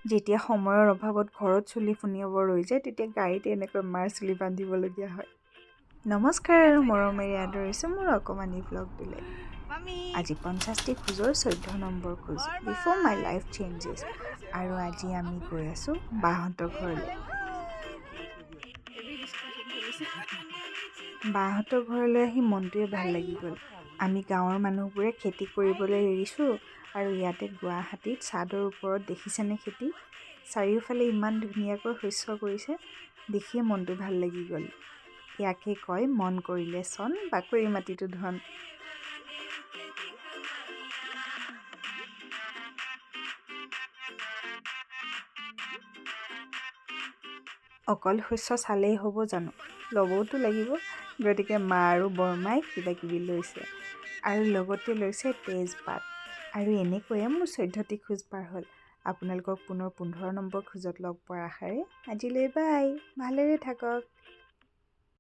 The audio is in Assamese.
যেতিয়া সময়ৰ অভাৱত ঘৰত চুলি ফুনিয়াব ৰৈ যায় তেতিয়া গাড়ীতে এনেকৈ মাৰ চুলি বান্ধিবলগীয়া হয়। নমস্কাৰ আৰু মৰমেৰে আদৰিছোঁ মোৰ অকণমানি ব্লগটোলৈ। আজি 50টি খোজৰ 14 নম্বৰ খোজ বিফৰ মাই লাইফ চেঞ্জেছ। আৰু আজি আমি গৈ আছোঁ বাহঁতৰ ঘৰলৈ। বাহঁতৰ ঘৰলৈ আহি মনটোৱে ভাল লাগি গ'ল। আমি গাঁৱৰ মানুহবোৰে খেতি কৰিবলৈ এৰিছোঁ আৰু ইয়াতে গুৱাহাটীত চাদৰ ওপৰত দেখিছেনে খেতি? চাৰিওফালে ইমান ধুনীয়াকৈ শস্য কৰিছে, দেখিয়ে মনটো ভাল লাগি গ'ল। ইয়াকে কয় মন কৰিলে চন, বাকৰি মাটিটো ধন। অকল শস্য চালেই হ'ব জানো? ল'বওতো লাগিব। গতিকে মা আৰু বৰমাই কিবা কিবি লৈছে আৰু লগতে লৈছে তেজপাত। আৰু এনেকৈয়ে মোৰ 14টি খোজ পাৰ হ'ল। আপোনালোকক পুনৰ 15 নম্বৰ খোজত লগ পোৱাৰ আশাৰে আজিলৈ বাই। ভালেৰে থাকক।